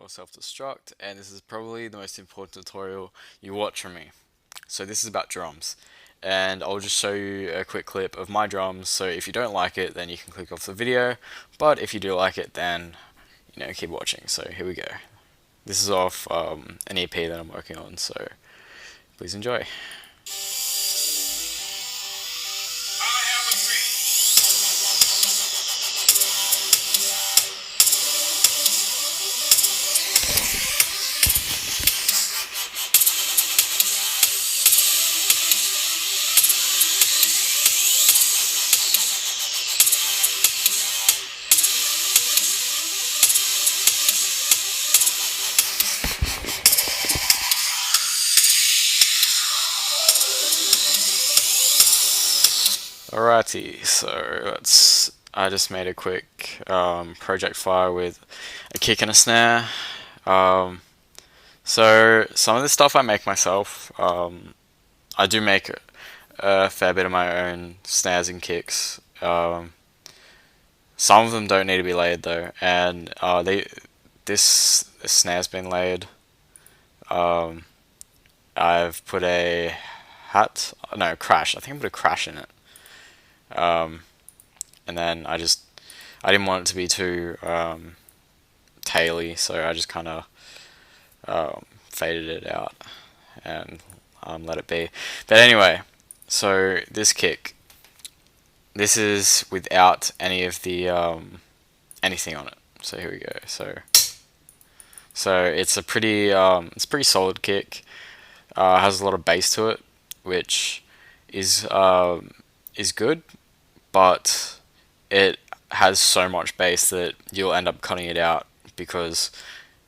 or self-destruct, and this is probably the most important tutorial you watch from me. So this is about drums, and I'll just show you a quick clip of my drums, so if you don't like it then you can click off the video, but if you do like it then, keep watching. So here we go. This is off an EP that I'm working on, so please enjoy. Alrighty, so I just made a quick project file with a kick and a snare. Um, so some of this stuff I make myself. I do make a fair bit of my own snares and kicks. Some of them don't need to be laid though, and this snare's been laid. Um, I've put a crash. I think I put a crash in it. Um, and then I didn't want it to be too taily, so I just kind of faded it out and let it be. But anyway, so this kick, this is without any of the anything on it. So here we go. So it's pretty solid kick. Has a lot of bass to it, which is is good, but it has so much bass that you'll end up cutting it out because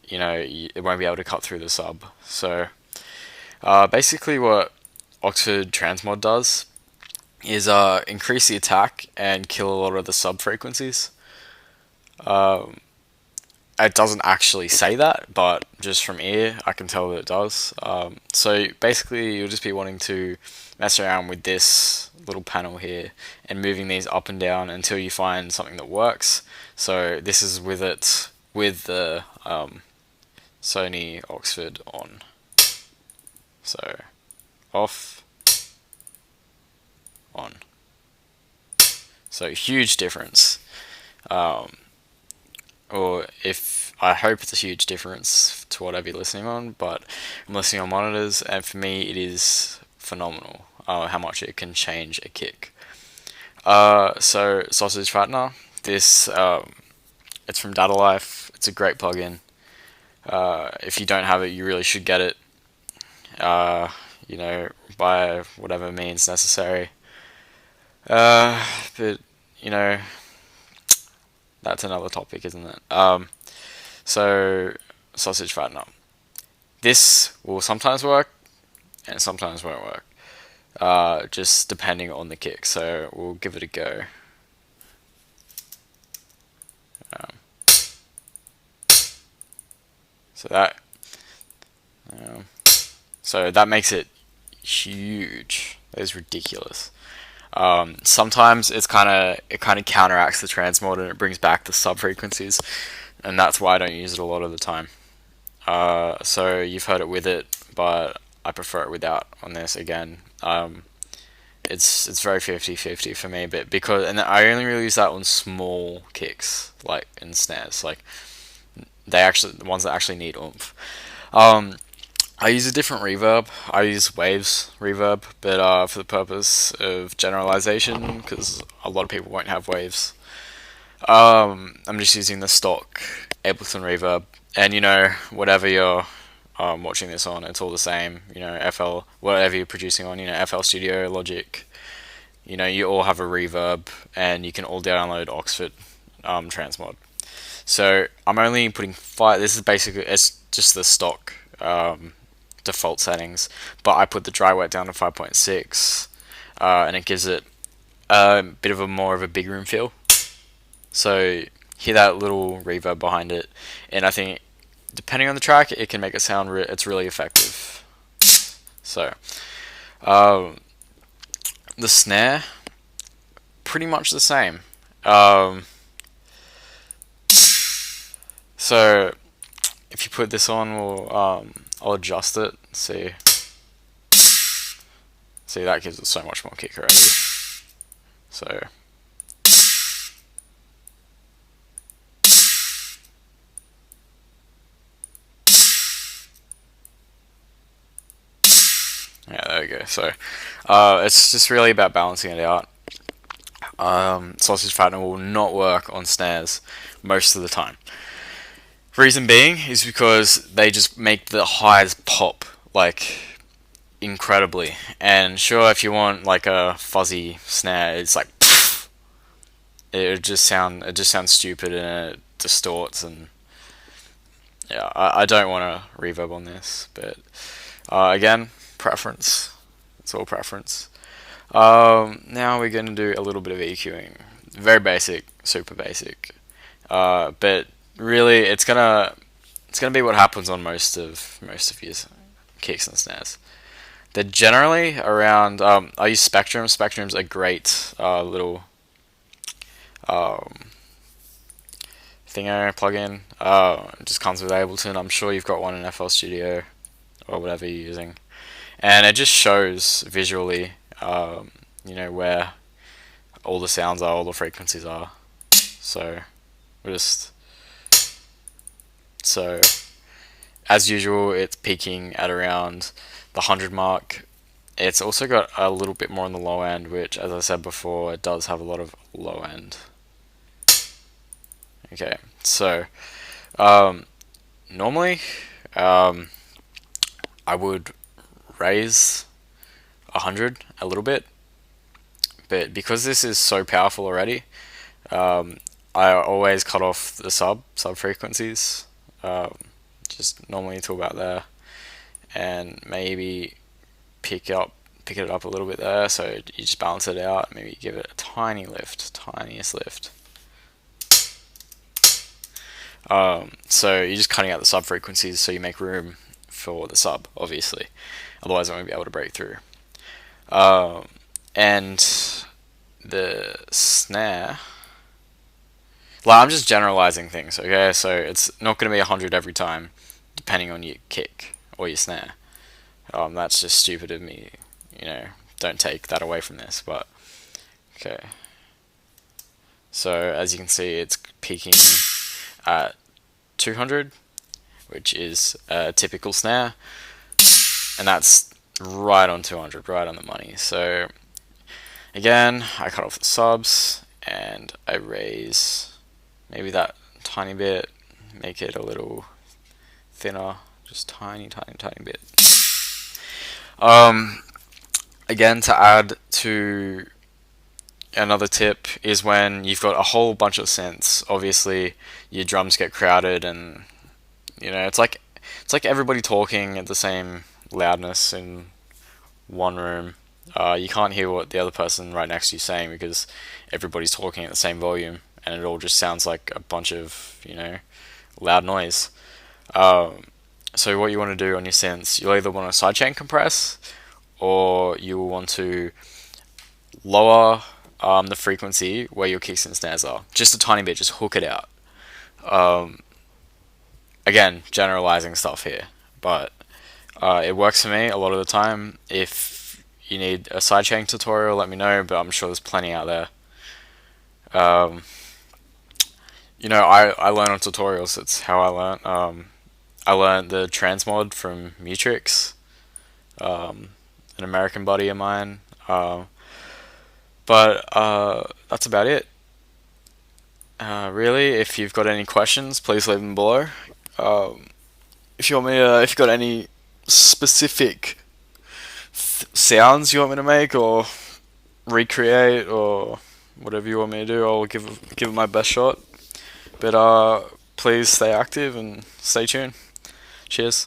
it won't be able to cut through the sub. So basically, what Oxford Transmod does is increase the attack and kill a lot of the sub frequencies. Um, it doesn't actually say that, but just from ear, I can tell that it does. So basically, you'll just be wanting to mess around with this little panel here and moving these up and down until you find something that works. So this is with it with the Sony Oxford on. So off, on. So huge difference. Or if I hope it's a huge difference to whatever you're listening on, but I'm listening on monitors, and for me it is phenomenal how much it can change a kick. So Sausage Fattener, this it's from Data Life. It's a great plugin. If you don't have it, you really should get it. By whatever means necessary. But you know, that's another topic, isn't it? So Sausage Fattener. This will sometimes work, and sometimes won't work. Just depending on the kick. So we'll give it a go. Um, so that, um, so that makes it huge. That is ridiculous. Sometimes it kind of counteracts the transmod and it brings back the sub frequencies, and that's why I don't use it a lot of the time. So you've heard it with it, but I prefer it without on this again. It's very 50-50 for me, but and I only really use that on small kicks, like in snares, like the ones that actually need oomph. I use a different reverb. I use Waves reverb, but for the purpose of generalization, because a lot of people won't have Waves, I'm just using the stock Ableton reverb. And whatever you're watching this on, it's all the same. FL, whatever you're producing on, FL Studio, Logic, you all have a reverb, and you can all download Oxford Transmod. So I'm only putting five. This is basically it's just the stock default settings, but I put the dry wet down to 5.6, and it gives it a bit of a more of a big room feel. So hear that little reverb behind it, and I think depending on the track, it can make it sound it's really effective. So the snare, pretty much the same. So if you put this on, I'll adjust it. See, that gives it so much more kick already. So yeah, there we go. So it's just really about balancing it out. Sausage pattern will not work on snares most of the time. Reason being is because they just make the highs pop like incredibly. And sure, if you want like a fuzzy snare, it's like it just sounds stupid and it distorts, and yeah, I don't want to reverb on this, but again, preference. It's all preference. Now we're going to do a little bit of EQing. Very basic, super basic. But really, it's gonna be what happens on most of your kicks and snares. They're generally around. I use Spectrum. Spectrum's a great little thingo plugin. It just comes with Ableton. I'm sure you've got one in FL Studio or whatever you're using, and it just shows visually, where all the sounds are, all the frequencies are. So so as usual, it's peaking at around the 100 mark. It's also got a little bit more on the low end, which, as I said before, it does have a lot of low end. Okay, so normally I would raise 100 a little bit, but because this is so powerful already, I always cut off the sub frequencies, just normally to about there, and maybe pick it up a little bit there. So you just balance it out. Maybe give it a tiny lift, tiniest lift. So you're just cutting out the sub frequencies so you make room for the sub, obviously. Otherwise, I won't be able to break through. And the snare, like, I'm just generalizing things, okay? So it's not going to be 100 every time, depending on your kick or your snare. That's just stupid of me, don't take that away from this, but okay. So as you can see, it's peaking at 200, which is a typical snare, and that's right on 200, right on the money. So again, I cut off the subs and I raise maybe that tiny bit, make it a little thinner, just tiny bit. Again, to add to another tip is when you've got a whole bunch of synths, obviously your drums get crowded, and it's like everybody talking at the same loudness in one room. You can't hear what the other person right next to you is saying because everybody's talking at the same volume, and it all just sounds like a bunch of loud noise. So what you want to do on your synths, you'll either want to sidechain compress, or you will want to lower the frequency where your kicks and snares are, just a tiny bit, just hook it out. Again, generalizing stuff here, but it works for me a lot of the time. If you need a sidechain tutorial, let me know, but I'm sure there's plenty out there. I learn on tutorials. That's how I learn. I learned the transmod from Mutrix, an American buddy of mine. But that's about it. Really, if you've got any questions, please leave them below. If you've got any specific sounds you want me to make or recreate or whatever you want me to do, I'll give it my best shot. But please stay active and stay tuned. Cheers.